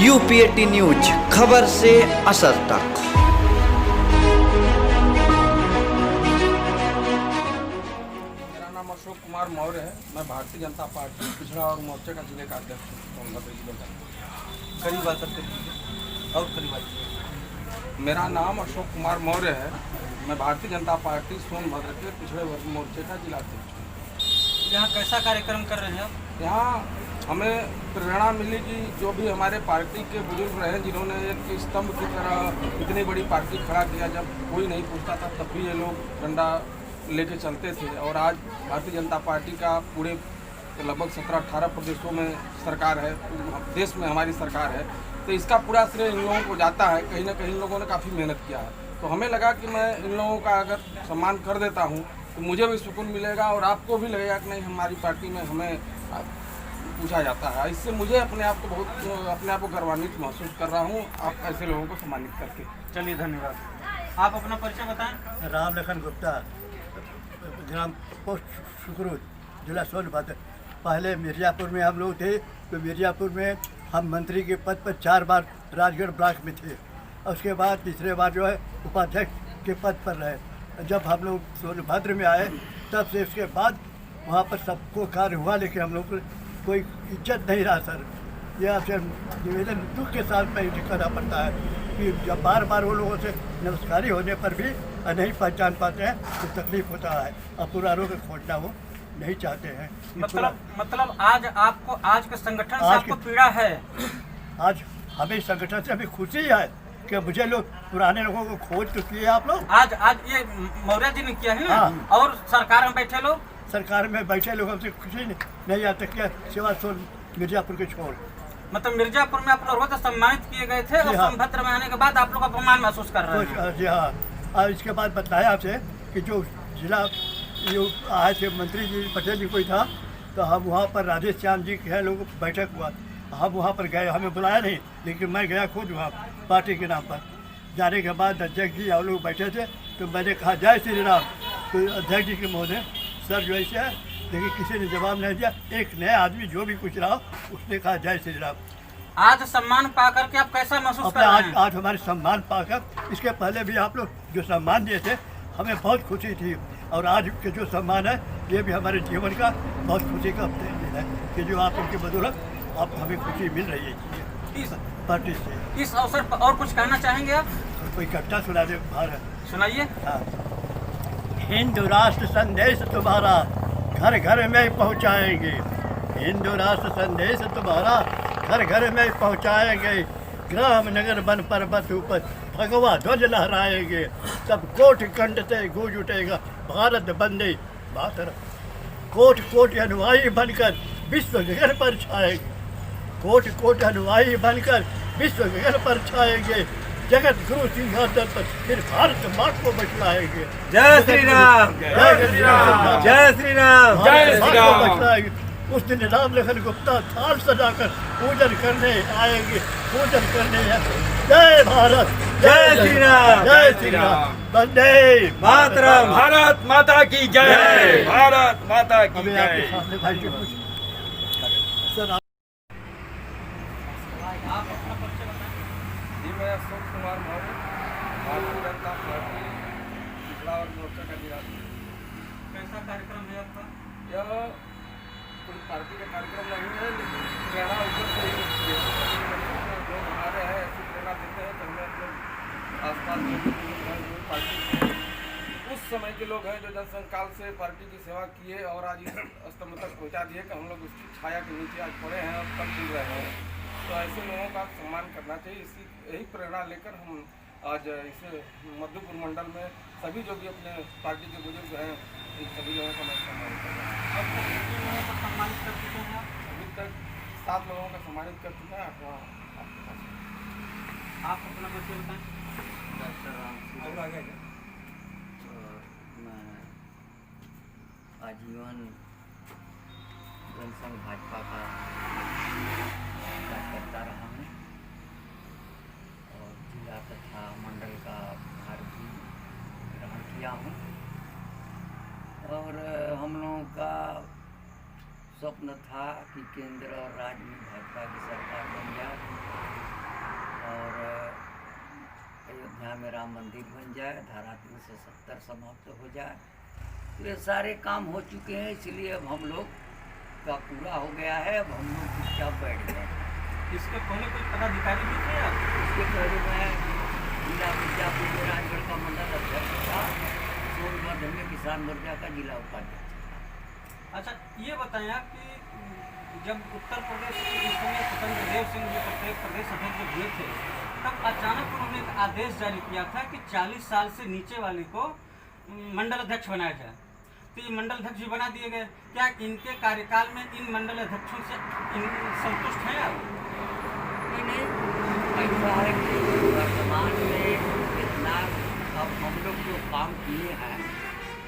यूपीएटी news, खबर से असर तक। मेरा नाम अशोक कुमार मौर्य है। मैं भारतीय जनता पार्टी पिछड़ा और मोर्चे का जिले का अध्यक्ष हूँ सोनभद्र जिले का। करीब आकर के लीजिए और करीब आइए। मेरा नाम अशोक कुमार मौर्य है। मैं भारतीय जनता पार्टी सोनभद्र के पिछड़े वर्ग मोर्चे का जिला अध्यक्ष हूँ। यहाँ कैसा कार्यक्रम कर रहे हैं आप? यहाँ हमें प्रेरणा मिली कि जो भी हमारे पार्टी के बुजुर्ग रहे, जिन्होंने एक स्तंभ की तरह इतनी बड़ी पार्टी खड़ा किया, जब कोई नहीं पूछता था तब भी ये लोग डंडा लेके चलते थे। और आज भारतीय जनता पार्टी का पूरे लगभग 17-18 प्रदेशों में सरकार है, देश में हमारी सरकार है, तो इसका पूरा श्रेय इन लोगों को जाता है। कहीं ना कहीं इन लोगों ने काफ़ी मेहनत किया है, तो हमें लगा कि मैं इन लोगों का अगर सम्मान कर देता हूँ तो मुझे भी सुकून मिलेगा और आपको भी लगेगा कि नहीं, हमारी पार्टी में हमें पूछा जाता है। इससे मुझे अपने आप को गर्वान्वित महसूस कर रहा हूँ, आप ऐसे लोगों को सम्मानित करके। चलिए, धन्यवाद। आप अपना परिचय बताएं। राम लखन गुप्ता, ग्राम पोस्ट सुकरूद, जिला सोनभद्र। पहले मिर्ज़ापुर में हम लोग थे, तो मिर्ज़ापुर में हम मंत्री के पद पर 4 बार राजगढ़ ब्लॉक में थे। उसके बाद तीसरे बार जो है उपाध्यक्ष के पद पर रहे। जब हम लोग सोनभद्र में आए तब से उसके बाद वहाँ पर सबको कार्य हुआ, लेकिन हम लोग को कोई इज्जत नहीं रहा सर। यह अक्सर निवेदन दुख के साथ में करना पड़ता है कि जब बार बार वो लोगों से नमस्कारी होने पर भी नहीं पहचान पाते हैं तो तकलीफ होता है और पूरा रोग खोजना वो नहीं चाहते हैं। मतलब आज के संगठन से आपको पीड़ा है? आज हमें संगठन से हमें खुशी है कि मुझे लोग पुराने लोगों को खोज तो किए आप लोग। आज ये मौर्य जी ने किया है ना। हाँ। और सरकार में बैठे लोग, सरकार में बैठे लोग हमसे खुशी नहीं आते क्या, सिवा मिर्ज़ापुर के छोड़। मतलब मिर्ज़ापुर में आप लोग तो सम्मानित किए गए थे और हाँ। सोनभद्र में आने के बाद आप लोग अपमान महसूस कर रहे हैं। जी हाँ। और इसके बाद बताया आपसे कि जो जिला आए थे मंत्री जी पटेल जी कोई था, तो हम वहाँ पर राधे श्याम जी के लोग बैठक हुआ, हम वहाँ पर गए, हमें बुलाया नहीं, लेकिन मैं गया खुद वहाँ पार्टी के नाम पर। जाने के बाद अध्यक्ष जी हम लोग बैठे थे, तो मैंने कहा जय श्री राम, तो अध्यक्ष जी के महोदय सर जो ऐसे है, लेकिन किसी ने जवाब नहीं दिया। एक नया आदमी जो भी पूछ रहा उसने कहा जय श्री राम। आज सम्मान पा करके आप कैसा महसूस कर रहे हैं? आज हमारे सम्मान पाकर, इसके पहले भी आप लोग जो सम्मान दिए थे हमें बहुत खुशी थी, और आज के जो सम्मान है ये भी हमारे जीवन का बहुत खुशी का दिन है कि जो आप उनकी बदौलत आप हमें खुशी मिल रही है इस पार्टी से। इस अवसर पर और कुछ कहना चाहेंगे आप? कोई कट्टा सुना दे भारत। सुनाइए। हाँ। हिंदू राष्ट्र संदेश तुम्हारा घर घर में पहुंचाएंगे, हिंदू राष्ट्र संदेश तुम्हारा घर घर में पहुंचाएंगे। ग्राम नगर वन पर्वत ऊपर भगवा ध्वज लहराएंगे, तब कोट कंठ से गूंज उठेगा भारत वंदे मातरम। कोट कोट अनुयायी बनकर विश्व गगन पर छाएंगे, कोट कोट अनुयायी बनकर विश्व गगन पर छाएंगे। जगत गुरु सिंहासन पर फिर भारत माँ को बचलाएंगे। जय श्री राम, जय श्री राम, जय श्री राम, जय श्री राम। उस दिन राम लखन गुप्ता थाल सजाकर पूजन करने आएंगे, पूजन करने। जय भारत, जय श्री राम, जय श्री राम, वंदे मातरम। भारत माता की जय, भारत माता की अभी आपके जय। सामने भाई जी कुछ सर आप अपना परिचय बताएं। जी, मैं अशोक कुमार मौर्य, भारतीय जनता पार्टी पिछड़ा और मोर्चा का जिला। कैसा कार्यक्रम है आपका? यह कोई पार्टी का कार्यक्रम नहीं है, लेकिन प्रेरणा ऊपर से ही जो हमारे हैं ऐसी प्रेरणा देते हैं कि हमें अपने आसपास जो पार्टी के उस समय के लोग हैं जो जनसंकाल से पार्टी की सेवा किए और आज इस स्तंभ तक पहुँचा दिए कि हम लोग उसकी छाया के नीचे आज पड़े हैं और तब मिल रहे हैं। तो ऐसे लोगों का सम्मान करना चाहिए। इसी यही प्रेरणा लेकर हम आज इसे मधुपुर मंडल में सभी जो भी अपने पार्टी के बुजुर्ग हैं इन सभी लोगों का मैं सम्मान कर रहा हूँ। अब तक कितने लोगों को सम्मानित कर चुके हैं आप? अभी तक 7 लोगों का सम्मानित कर चुका है। आप अपना परिचय बताएं। डॉक्टर राम और आगे क्या? मैं आजीवन जनसंघ भाजपा का करता रहा हूँ और जिला तथा मंडल का भार भी ग्रहण किया हूँ। और हम लोगों का स्वप्न था कि केंद्र और राज्य में भाजपा की सरकार बन जाए और अयोध्या में राम मंदिर बन जाए, धारा 370 समाप्त हो जाए। तो ये सारे काम हो चुके हैं, इसलिए अब हम लोग का पूरा हो गया है। अब हम लोग चुपचाप बैठ गए। इसके पहले कोई पदाधिकारी भी थे आप? इसके पहले मैं जिला मिर्जापुर में राजगढ़ का मंडल अध्यक्ष था, सोनभद्र में किसान मोर्चा का जिला उपाध्यक्ष। अच्छा, ये बताएं आप कि जब उत्तर प्रदेश के इस समय स्वतंत्र देव सिंह जो प्रदेश अध्यक्ष जब हुए थे, तब अचानक उन्होंने एक आदेश जारी किया था कि 40 साल से नीचे वाले को मंडल अध्यक्ष बनाया जाए। तो ये मंडल अध्यक्ष भी बना दिए गए। क्या इनके कार्यकाल में इन मंडल अध्यक्षों से संतुष्ट हैं आप? नहीं, ऐसा है कि वर्तमान में जितना अब हम लोग जो काम किए हैं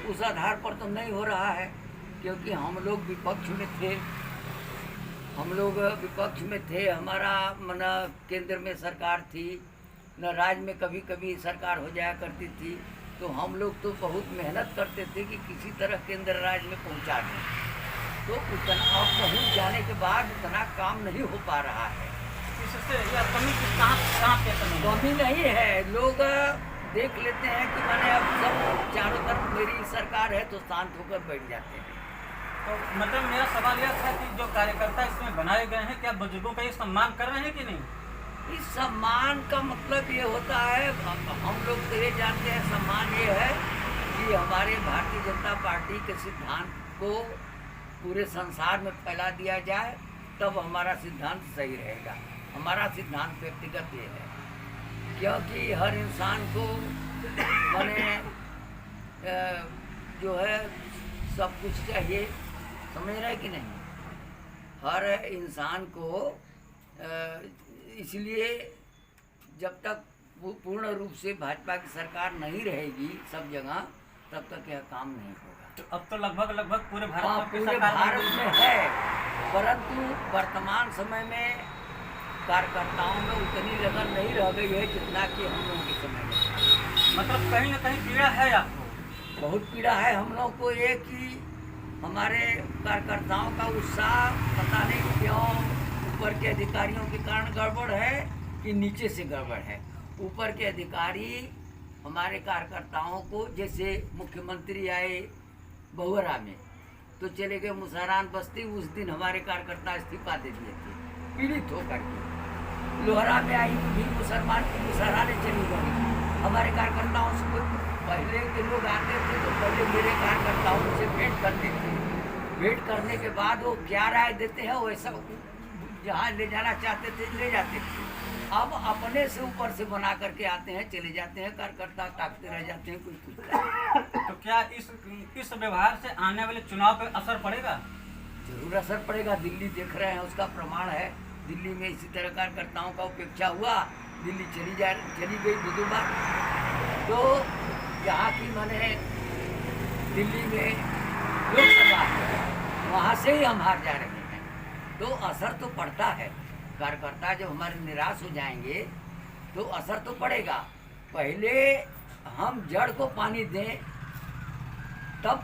उस आधार पर तो नहीं हो रहा है, क्योंकि हम लोग विपक्ष में थे। हमारा मना केंद्र में सरकार थी, न राज्य में कभी कभी सरकार हो जाया करती थी। तो हम लोग तो बहुत मेहनत करते थे कि किसी तरह केंद्र राज्य में पहुंचा दें। तो उतना अब पहुंच जाने के बाद उतना काम नहीं हो पा रहा है। इससे यह कमी कहाँ पे कमी नहीं है। लोग देख लेते हैं कि मैंने अब सब चारों तरफ मेरी सरकार है तो शांत होकर बैठ जाते हैं। तो मतलब मेरा सवाल यह था कि जो कार्यकर्ता इसमें बनाए गए हैं, क्या बुजुर्गों का ये सम्मान कर रहे हैं कि नहीं? इस सम्मान का मतलब ये होता है, हम लोग तो ये जानते हैं, सम्मान ये है कि हमारे भारतीय जनता पार्टी के सिद्धांत को पूरे संसार में फैला दिया जाए, तब हमारा सिद्धांत सही रहेगा। हमारा सिद्धांत व्यक्तिगत ये है, क्योंकि हर इंसान को माने जो है सब कुछ चाहिए, समझ रहे कि नहीं? हर इंसान को इसलिए जब तक वो पूर्ण रूप से भाजपा की सरकार नहीं रहेगी सब जगह, तब तक यह काम नहीं होगा। तो अब तो लगभग पूरे भारत में पूरे भारत में है, परंतु वर्तमान समय में कार्यकर्ताओं में उतनी लगन नहीं रह गई है जितना कि हम लोगों के समय में। मतलब कहीं ना कहीं पीड़ा है आपको? बहुत पीड़ा है हम लोग को। ये कि हमारे कार्यकर्ताओं का उत्साह पता नहीं क्यों ऊपर के अधिकारियों के कारण गड़बड़ है कि नीचे से गड़बड़ है। ऊपर के अधिकारी हमारे कार्यकर्ताओं को, जैसे मुख्यमंत्री आए बहुरा में तो चले गए मुसहरान बस्ती, उस दिन हमारे कार्यकर्ता इस्तीफा दे दिए थे पीड़ित होकर के। लोहरा में आई भी मुसहराने चली गई। हमारे कार्यकर्ताओं से पहले के लोग आते थे तो पहले मेरे कार्यकर्ताओं से भेंट करते थे। भेंट करने के बाद वो क्या राय देते हैं वैसा जहाँ ले जाना चाहते थे ले जाते थे। अब अपने से ऊपर से बना करके आते हैं, चले जाते हैं, कार्यकर्ता ताकते रह जाते हैं, कोई कुछ। तो क्या इस व्यवहार से आने वाले चुनाव पे असर पड़ेगा? जरूर असर पड़ेगा। दिल्ली देख रहे हैं, उसका प्रमाण है। दिल्ली में इसी तरह कार्यकर्ताओं का उपेक्षा हुआ, दिल्ली चली गई बुधवार। तो यहाँ की माने दिल्ली में लोकसभा है, वहाँ से ही हम हार जा रहे हैं। तो असर तो पड़ता है। कार्यकर्ता जब हमारे निराश हो जाएंगे तो असर तो पड़ेगा। पहले हम जड़ को पानी दें तब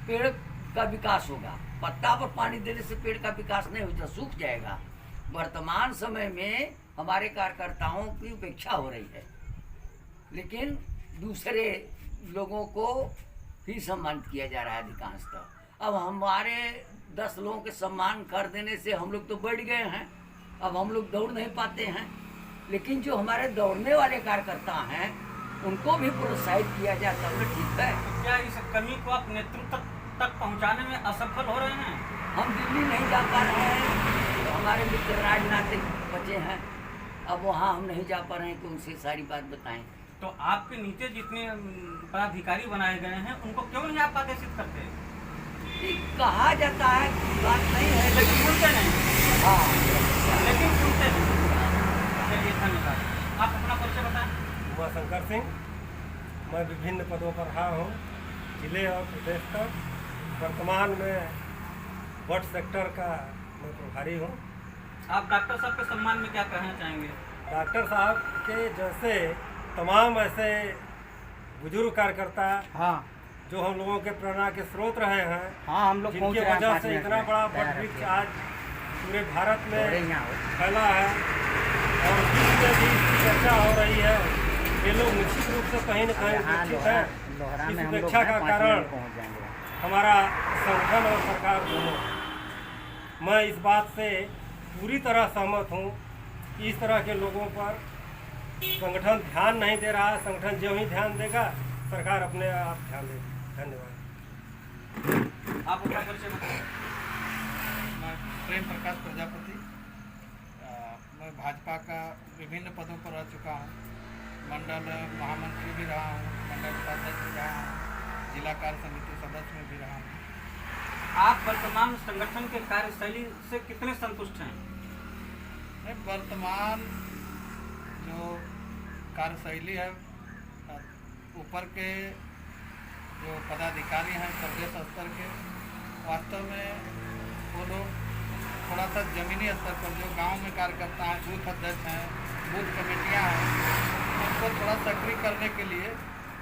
पेड़ का विकास होगा। पत्ता पर पानी देने से पेड़ का विकास नहीं होता, सूख जाएगा। वर्तमान समय में हमारे कार्यकर्ताओं की उपेक्षा हो रही है, लेकिन दूसरे लोगों को ही सम्मानित किया जा रहा है अधिकांशतः। अब हमारे 10 लोगों के सम्मान कर देने से हम लोग तो बढ़ गए हैं, अब हम लोग दौड़ नहीं पाते हैं। लेकिन जो हमारे दौड़ने वाले कार्यकर्ता हैं उनको भी प्रोत्साहित किया जाए तब तो ठीक है। तो क्या इस कमी को आप नेतृत्व तक पहुंचाने में असफल हो रहे हैं? हम दिल्ली नहीं जा पा रहे हैं, तो हमारे मित्र राजनीतिक बचे हैं, अब वहाँ हम नहीं जा पा रहे हैं कि उनसे सारी बात बताएं। तो आपके नीचे जितने पदाधिकारी बनाए गए हैं उनको क्यों नहीं आप आदेशित करते? कहा जाता है, बात नहीं है, लेकिन सुनते नहीं। हाँ, लेकिन सुनते नहीं। चलिए, धन्यवाद। आप अपना परिचय बताएं। उमाशंकर सिंह, मैं विभिन्न पदों पर रहा हूँ जिले और प्रदेश तक। वर्तमान में वट सेक्टर का मैं प्रभारी हूँ। आप डॉक्टर साहब के सम्मान में क्या कहना चाहेंगे? डॉक्टर साहब के जैसे तमाम ऐसे बुजुर्ग कार्यकर्ता हाँ जो हम लोगों के प्रेरणा के स्रोत रहे हैं, हाँ, हम लोग जिनकी वजह से इतना बड़ा वट वृक्ष आज पूरे भारत में फैला है, और बीच में भी इसकी चर्चा हो रही है। ये लोग निश्चित रूप से कहीं न कहीं उपेक्षित हैं। इस उपेक्षा का कारण हमारा संगठन और सरकार दोनों। मैं इस बात से पूरी तरह सहमत हूँ। इस तरह के लोगों पर संगठन ध्यान नहीं दे रहा है। संगठन जो ही ध्यान देगा सरकार अपने आप ध्यान देगी। धन्यवाद। आप अपना परिचय बताएं। मैं प्रेम प्रकाश प्रजापति। मैं भाजपा का विभिन्न पदों पर रह चुका हूँ। मंडल महामंत्री भी रहा हूँ, मंडल उपाध्यक्ष भी रहा हूँ, जिला कार्य समिति सदस्य में भी रहा हूँ। आप वर्तमान संगठन के कार्यशैली से कितने संतुष्ट हैं? मैं वर्तमान जो कार्यशैली है, ऊपर के जो पदाधिकारी हैं प्रदेश स्तर के, वास्तव में वो लोग थोड़ा सा ज़मीनी स्तर पर जो गांव में कार्यकर्ता हैं, बूथ अध्यक्ष हैं, बूथ कमेटियां हैं, उनको थोड़ा सक्रिय करने के लिए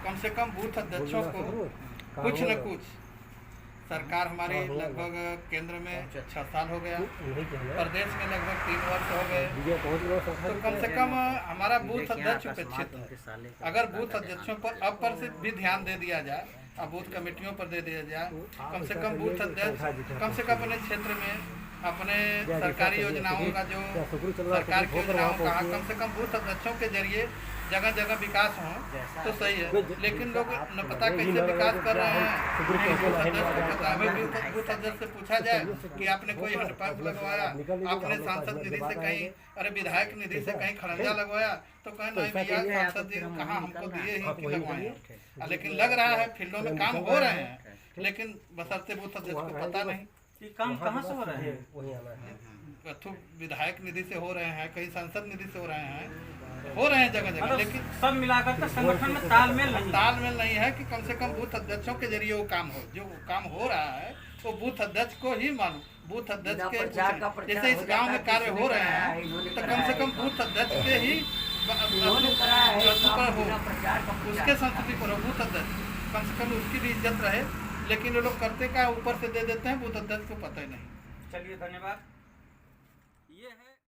कम से कम बूथ अध्यक्षों को कुछ न कुछ, सरकार हमारी लगभग केंद्र में 6 साल हो गया, प्रदेश में लगभग 3 वर्ष हो गए, तो कम से कम हमारा बूथ अध्यक्ष उपेक्षित है। अगर बूथ अध्यक्षों पर अब पर से भी ध्यान दे दिया जाए, अब बूथ कमेटियों पर दे दिया जाए, कम से कम बूथ अध्यक्ष कम से कम अपने क्षेत्र में अपने सरकारी योजनाओं का जो सरकार की योजनाओं का कम से कम बूथ अध्यक्षों के जरिए जगह जगह विकास हो तो सही है। लेकिन लोग न पता कैसे विकास कर रहे हैं, बूथ अध्यक्ष को पता है। बूथ अध्यक्ष से पूछा जाए कि आपने कोई हैंडपंप लगवाया, आपने सांसद निधि से कहीं, अरे विधायक निधि से कहीं खड़ंजा लगवाया, तो कहें नहीं भैया सांसद जी कहाँ हमको दिए ही कि लगवाए। लेकिन लग रहा है फील्डों में काम हो रहे हैं, लेकिन बशर्ते बूथ अध्यक्ष को पता नहीं। ये काम कहाँ से हो रहे हैं? विधायक निधि से हो रहे हैं, कहीं सांसद निधि से हो रहे हैं जगह जगह, लेकिन सब मिलाकर के संगठन में तालमेल नहीं है कि कम से कम बूथ अध्यक्षों के जरिए वो काम हो। जो काम हो रहा है वो बूथ अध्यक्ष को ही मालूम। बूथ अध्यक्ष के जैसे इस गांव में कार्य हो रहे हैं तो कम से कम बूथ अध्यक्ष के ही पर हो, उसके संस्कृति पर हो बूथ अध्यक्ष, कम से कम उसकी भी इज्जत रहे। लेकिन ये लोग करते क्या, ऊपर से दे देते हैं, बूथ अध्यक्ष को पता ही नहीं। चलिए, धन्यवाद।